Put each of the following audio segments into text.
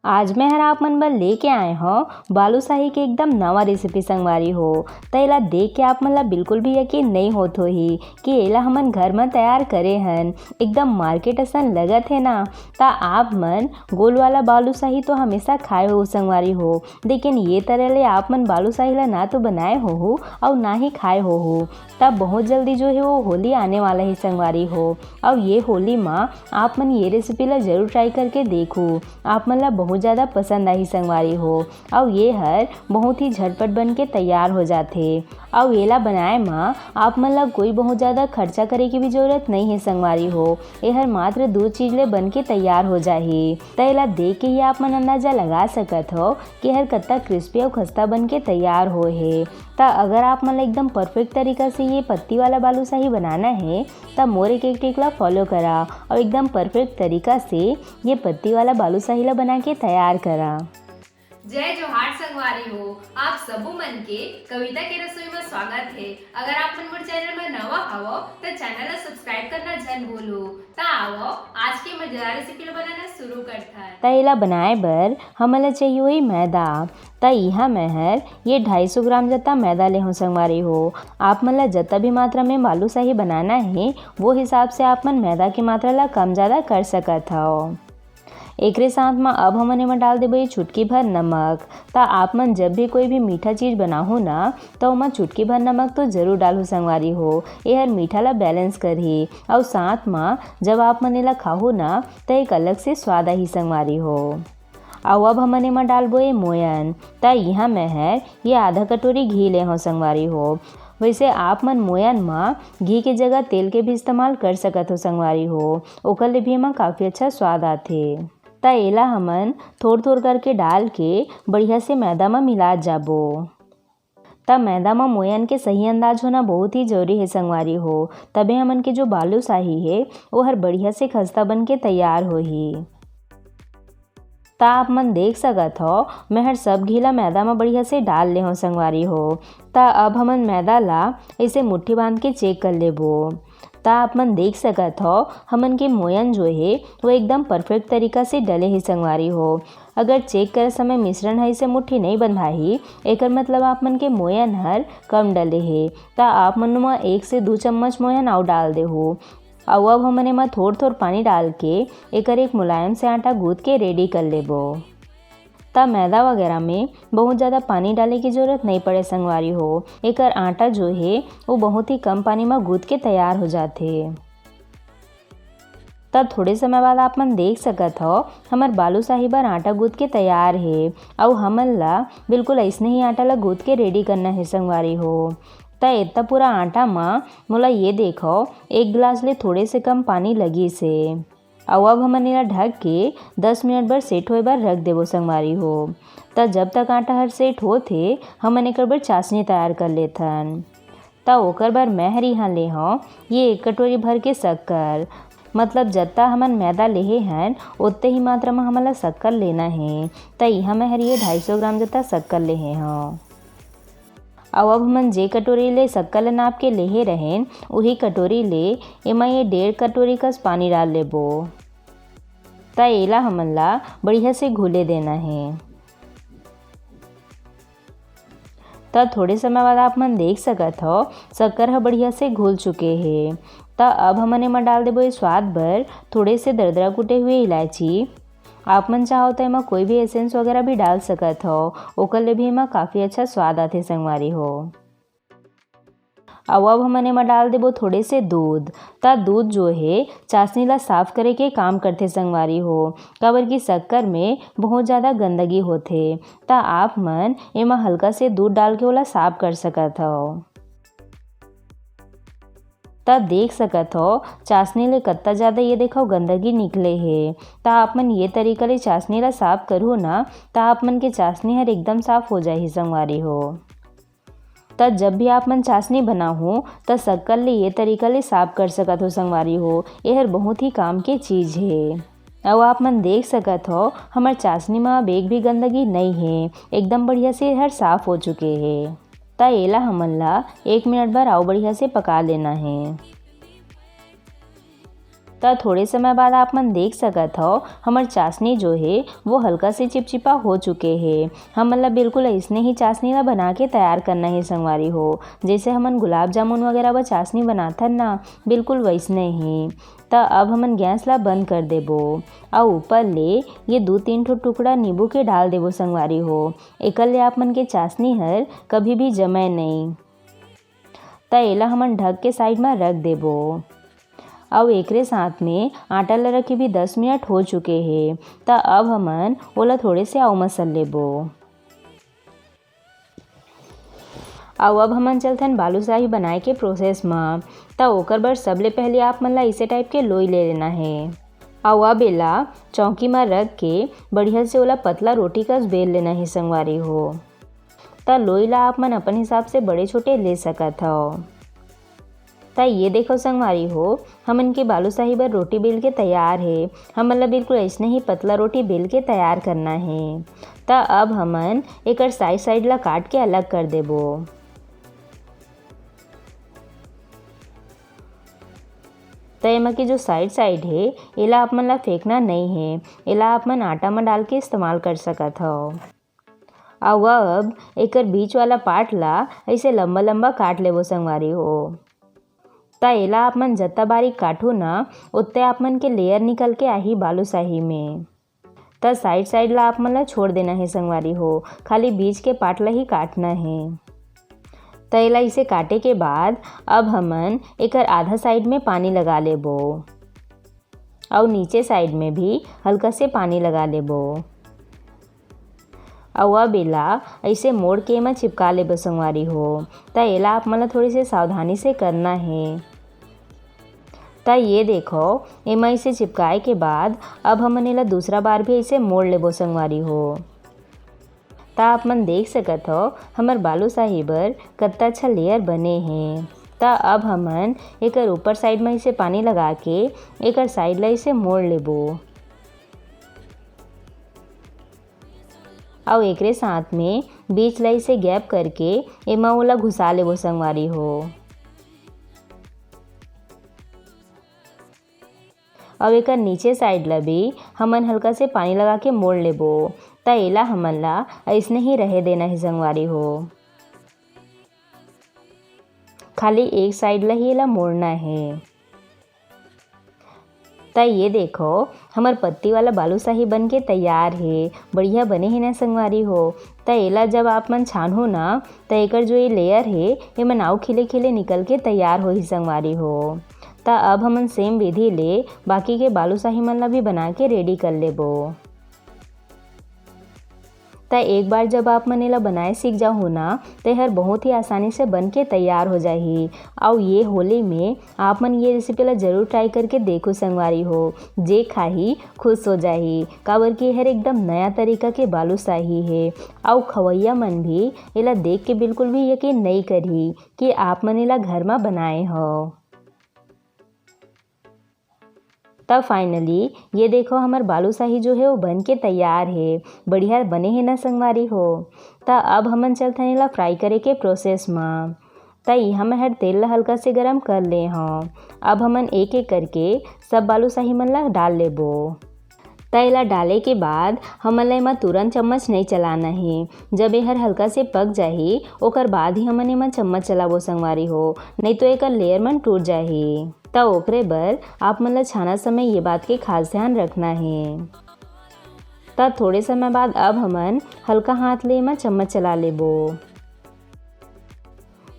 आज मैं हर आप मन बर लेके आए हो बालूशाही के एकदम नवा रेसिपी संगवारी हो। त एला देख के आप मन ला बिल्कुल भी यकीन नहीं होत होही कि एला हमन घर में तैयार करे हन। एकदम मार्केट असन लगत है ना। ता आप मन गोल वाला बालूशाही तो हमेशा खाए हो संगवारी हो, लेकिन ये तरह ले आप मन बालूशाही ला ना तो बनाए हो और ना ही खाए हो। तब बहुत जल्दी जो है वो होली आने वाला है संगवारी हो। और ये होली में आप मन ये रेसिपी ला जरूर ट्राई करके देखो। आप मन ला बहुत ज़्यादा पसंद आई संगवारी हो। और ये हर बहुत ही झटपट बन के तैयार हो जाते। और एला बनाए में आप मन ला कोई बहुत ज़्यादा खर्चा करे की भी जरूरत नहीं है संगवारी हो। ये हर मात्र 2 चीज ले बन के तैयार हो जाही। त एला देख के ही आप मन अंदाजा लगा सकत हो कि हर कत्ता क्रिस्पी और खस्ता बन के तैयार हो है। त अगर आप मन ला एकदम परफेक्ट तरीका से ये पत्ती वाला बालूशाही बनाना है तब मोरे एक टिक ला फॉलो करा और एकदम परफेक्ट तरीका से ये पत्ती वाला बालूशाही ला बना के तैयार करा। जय जोहार संगवारी हो। आप सबो मन के कविता के रसोई में स्वागत है। अगर आप मन मोर चैनल में नवा हवो तो चैनल ला सब्सक्राइब करना जन भूलो। ता आओ आज के मजेदार रेसिपी ला बनाना शुरू करथा। त एला बनाए बर हमन ला चाहिए हुई मैदा। त यहाँ मैं हर ये 250 ग्राम जता मैदा ले हूँ संगवारी हो। आप मन ला जता भी मात्रा में बालूशाही बनाना है वो हिसाब से आप मन मैदा की मात्रा ला कम ज़्यादा कर सकत हो। एकरे साथ में अब हमन एमा डाल देबे चुटकी भर नमक। ता आप मन जब भी कोई भी मीठा चीज़ बनाहो ना तो ओमा चुटकी भर नमक तो ज़रूर डालू संगवारी हो। ये हर मीठा ला बैलेंस करही और साथ में जब आप मन एला खाहो ना तो एक अलग से स्वाद आही संगवारी हो। और अब हमन एमा डालबो ये मोयन। ता यहाँ मैं है ये आधा कटोरी घी ले हो संगवारी हो। वैसे आप मन मोयन में घी के जगह तेल के भी इस्तेमाल कर सकत हो संगवारी हो। ओकर ले भी एमा काफ़ी अच्छा स्वाद आथे। त एला हमन थोड़ करके डाल के बढ़िया से मैदा में मिला जाबो। तब मैदा में मोयन के सही अंदाज होना बहुत ही जरूरी है संगवारी हो। तबे हमन के जो बालूशाही है वो हर बढ़िया से खस्ता बन के तैयार होही। ता आप मन देख सकत हो मैं हर सब घी ला मैदा में बढ़िया से डाल ले हो संगवारी हो। ता अब हमन मैदा ला ऐसे मुट्ठी बांध के चेक कर लेबो। ता आप मन देख सकत हो हमन के मोयन जो है वो एकदम परफेक्ट तरीका से डले ही संगवारी हो। अगर चेक करे समय मिश्रण है इसे मुट्ठी नहीं बंधाही एकर मतलब आप मन के मोयन हर कम डले है। ता आप मन में 1 से 2 चम्मच मोयन और डाल दे हो। और अब हमन एमा थोड़ पानी डाल के एकर एक मुलायम से आटा गूंथ के रेडी कर लेबो। तब मैदा वगैरह में बहुत ज़्यादा पानी डाले की ज़रूरत नहीं पड़े संगवारी हो। एकर आटा जो है वो बहुत ही कम पानी में गूंथ के तैयार हो जाते। तब थोड़े समय बाद आप मन देख सकत हो हमार बालूशाही बर आटा गूंथ के तैयार है। और हमन ला बिल्कुल ऐसने ही आटा ला गूंथ के रेडी करना है संगवारी हो। त इतना पूरा आटा में मोला ये देखो 1 गिलास ले थोड़े से कम पानी लगी से। और अब हमन एला ढक के 10 मिनट बर सेट होए बर रख देबो संगवारी हो। त जब तक आटा हर सेट होथे हमन एकर बर चाशनी तैयार कर लेथन। त ओकर बर मैं हर यहाँ ले हूँ ये 1 कटोरी भर के शक्कर। मतलब जत्ता हमन मैदा लेहे हन उतने ही मात्रा में हमन ला शक्कर लेना है। त यहाँ मैं हर ये 250 ग्राम जत्ता शक्कर लेहे हूँ। और अब हमन जे कटोरी ले शक्कर ला नाप के लेहे रहें वही कटोरी ले एमा ये 1.5 कटोरी कस पानी डाल लेबो। त एला हमन ला बढ़िया से घुले देना है। तब थोड़े समय बाद आप मन देख सकत हो शक्कर ह बढ़िया से घुल चुके हैं। त अब हमन एमा डाल देबो स्वाद भर थोड़े से दरदरा कुटे हुए इलायची। आप मन चाहो तो एमा कोई भी एसेंस वगैरह भी डाल सकत हो। ओकर ले भी एमा काफ़ी अच्छा स्वाद आथे संगवारी हो। और अब हमन एमा डाल देबो थोड़े से दूध। ता दूध जो है चाशनी ला साफ करे के काम करथे संगवारी हो। काबर की शक्कर में बहुत ज़्यादा गंदगी होथे। ता आप मन एमा हल्का से दूध डाल के ओला साफ कर सकत हो। तब देख सकत हो चाशनी ले कत्ता ज़्यादा ये देखो गंदगी निकले है। ता आप मन ये तरीका ले चाशनी ला साफ करो ना ता आप मन के चाशनी हर एकदम साफ हो जाही संगवारी हो। तब जब भी आप मन चाशनी बनाहो त शक्कर ले ये तरीका ले साफ कर सकत हो संगवारी हो। ये हर बहुत ही काम के चीज़ है। और आप मन देख सकत हो हमार चाशनी में अब एक भी गंदगी नहीं है। एकदम बढ़िया से हर साफ हो चुके हैं। त एला हमन ला 1 मिनट बर और बढ़िया से पका लेना है। तो थोड़े समय बाद आप मन देख सकत हो हमार चाशनी जो है वो हल्का से चिपचिपा हो चुके हैं। हम मतलब बिल्कुल ऐसने ही चाशनी ला बना के तैयार करना है संगवारी हो। जैसे हमन गुलाब जामुन वगैरह व चाशनी बनाथन ना, बिल्कुल वैसने ही। तो अब हमन गैस ला बंद कर देबो और ऊपर ले ये 2-3 ठो टुकड़ा नींबू के डाल देबो संगवारी हो। एकर ले आप मन के चाशनी हर कभी भी जमे नहीं। तो एला हमन ढक के साइड में रख देबो। और एकरे साथ में आटा ला रखे भी 10 मिनट हो चुके हैं। तो अब हमन ओला थोड़े से आउ मसल लेबो। और अब हमन चलथन बालूशाही बनाए के प्रोसेस में। तो ओकर बर सबले पहले आप मन ला इसे टाइप के लोई ले लेना है। और अब एला चौकी में रख के बढ़िया से ओला पतला रोटी कस बेल लेना है संगवारी हो। तो लोई ला आप मन अपन हिसाब से बड़े छोटे ले सकत हो। तो ये देखो संगवारी हो हमन के बालूशाही बर रोटी बेल के तैयार है। हम मतलब बिल्कुल ऐसने ही पतला रोटी बेल के तैयार करना है। तो अब हमन एकर साइड ला काट के अलग कर देबो। तो एमा की जो साइड है एला आप मन ला फेंकना नहीं है। एला आप मन आटा में डाल के इस्तेमाल कर सकत हो। और अब एकर बीच वाला पार्ट ला ऐसे लंबा लंबा काट लेबो संगवारी हो। तो एला आप मन जत्ता बारीक काटू ना उतने आप मन के लेयर निकल के आही बालूशाही में। तो साइड ला आप मन ला छोड़ देना है संगवारी हो, खाली बीच के पार्ट ला ही काटना है। तो एला इसे काटे के बाद अब हमन एकर आधा साइड में पानी लगा लेबो और नीचे साइड में भी हल्का से पानी लगा लेबो। और अब एला ऐसे मोड़ के एमा चिपका लेबो संगवारी हो। तो एला आप मन ला थोड़ी से सावधानी से करना है। तो ये देखो एमा इसे चिपकाए के बाद अब हमन एला दूसरा बार भी ऐसे मोड़ लेबो संगवारी हो। तो आप मन देख सकत हो हमार बालूशाही बर कत्ता अच्छा लेयर बने हैं। तो अब हमन एकर ऊपर साइड में इसे पानी लगा के एकर साइड ला इसे मोड़ लेबो। और एकरे साथ में बीच ला इसे गैप करके एमा ओला घुसा लेबो संगवारी हो। और एकर नीचे साइड ला भी हमन हल्का से पानी लगा के मोड़ लेबो। तो एला हमन ला ऐसने ही रहे देना है संगवारी हो, खाली एक साइड ला ही एला मोड़ना है। तो ये देखो हमार पत्ती वाला बालूशाही बन के तैयार है। बढ़िया बने है ना संगवारी हो। तो एला जब आप मन छानो ना तो एकर जो ये लेयर है ये मन आउ खिले खिले निकल के तैयार हो ही संगवारी हो। तो अब हमन सेम विधि ले बाकी के बालूशाही मन ला भी बना के रेडी कर लेबो। तो एक बार जब आप मन एला बनाए सीख जाओ ना तो हर बहुत ही आसानी से बन के तैयार हो जाही। और ये होली में आप मन ये रेसिपी ला जरूर ट्राई करके देखो संगवारी हो। जे खाही खुश हो जाही, काबर कि हर एकदम नया तरीका के बालूशाही है। और खवैया मन भी एला देख के बिल्कुल भी यकीन नहीं करही कि आप मन एला घर में बनाए हो। तब फाइनली ये देखो हमार बालूशाही जो है वो बन के तैयार है। बढ़िया बने हैं ना संगवारी हो। तो अब हमन चलते हैं फ्राई करे के प्रोसेस में। तो यहाँ मैं हर तेल ला हल्का से गरम कर ले हूँ। अब हमन एक एक करके सब बालूशाही मन ला डाल लेबो। तो एला डाले के बाद हमन ला एमा तुरंत चम्मच नहीं चलाना है। जब यह हल्का से पक जाही ओकर बाद ही हमन एमा चम्मच चलाबो संगवारी हो, नहीं तो एकर लेयर मन टूट जाही। तो ओकरे बर आप मन ला छाना समय ये बात के खास ध्यान रखना है। तो थोड़े समय बाद अब हमन हल्का हाथ ले एमा चम्मच चला लेबो।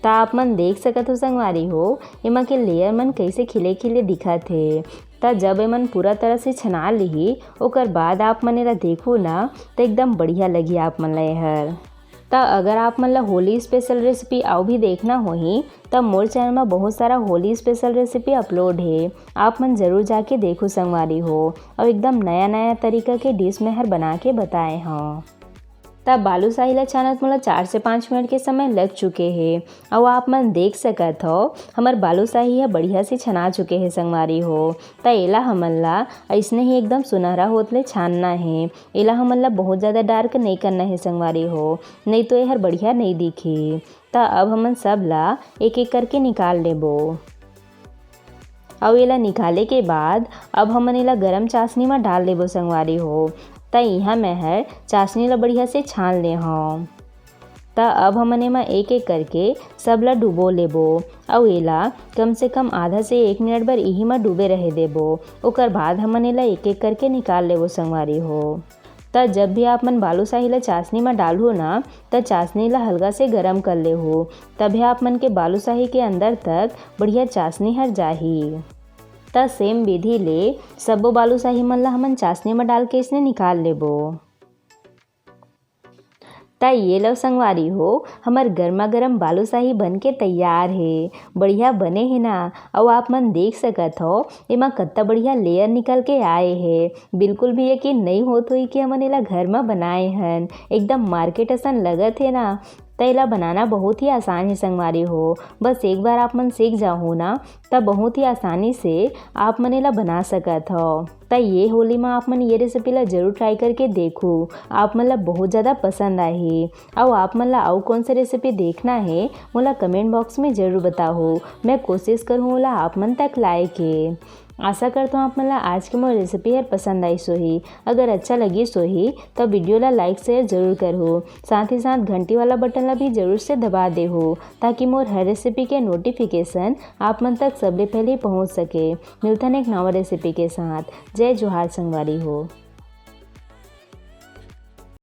तो आप मन देख सकत हो संगवारी हो एमा के लेयर मन कैसे खिले खिले दिखत है। तो जब एमन पूरा तरह से छना लिही ओकर बाद आप मन एला देखो ना तो एकदम बढ़िया लगी आप मन ला एहर। तो अगर आप मन ला होली स्पेशल रेसिपी आउ भी देखना होही तब मोर चैनल में बहुत सारा होली स्पेशल रेसिपी अपलोड है। आप मन जरूर जाके देखो संगवारी हो। और एकदम नया नया तरीका के डिश में हर बना के बताए हों। तब बालूशाही ला छानत मोला 4 से 5 मिनट के समय लग चुके हैं। और आप मन देख सकत हो हमार बालूशाही है बढ़िया से छना चुके हैं संगवारी हो। तो एला हमन ला ऐसने ही एकदम सुनहरा होतले छानना है। एला हमन ला बहुत ज़्यादा डार्क नहीं करना है संगवारी हो, नहीं तो यह बढ़िया नहीं दिखी। तो अब हमन सब ला एक एक करके निकाल लेबो। और एला निकाले के बाद अब हमन एला गरम चाशनी में डाल देबो संगवारी हो। त यहाँ मैं हर चाशनी ला बढ़िया से छान ले हूँ। त अब हमन एमा एक एक करके सब ला डुबो लेबो और एला कम से कम आधा से 1 मिनट बर यही में डूबे रहे देबो। ओकर बाद हमन एला एक एक करके निकाल लेबो संगवारी हो। त जब भी आप मन बालूशाही ला चाशनी में डालहो ना त चाशनी ला हल्का से गरम कर ले हो, तभी आप मन के बालूशाही के अंदर तक बढ़िया चाशनी हर जाही। त सेम विधि ले सबो बालूशाही मन ला हमन चाशनी में डाल के इसने निकाल लेबो। त ये लो संगवारी हो, हमार गर्मा गर्म बालूशाही बन के तैयार है। बढ़िया बने है ना। और आप मन देख सकत हो एमा कत्ता बढ़िया लेयर निकल के आए है। बिल्कुल भी यकीन नहीं होत हुई कि हमन एला घर में बनाए हन। एकदम मार्केट असन लगत है ना। त एला बनाना बहुत ही आसान है संगवारी हो। बस एक बार आप मन सीख जाओ ना तब बहुत ही आसानी से आप मन एला बना सकत हो। त ये होली में आप मन ये रेसिपी ला जरूर ट्राई करके देखो। आप मन ला बहुत ज़्यादा पसंद आही। और आप मन ला और कौन सा रेसिपी देखना है मोला कमेंट बॉक्स में ज़रूर बताओ। मैं कोशिश करूँ ओला आप मन तक लाए के। आशा करता हूँ आप मन ला आज के मोर रेसिपी हर पसंद आई सोही। अगर अच्छा लगी सोही तो वीडियो ला लाइक शेयर जरूर करो। साथ ही साथ घंटी वाला बटन ला भी जरूर से दबा दे हो, ताकि मोर हर रेसिपी के नोटिफिकेशन आप मन तक सबले पहले पहुँच सके। मिलता है एक नवा रेसिपी के साथ। जय जोहार संगवारी हो।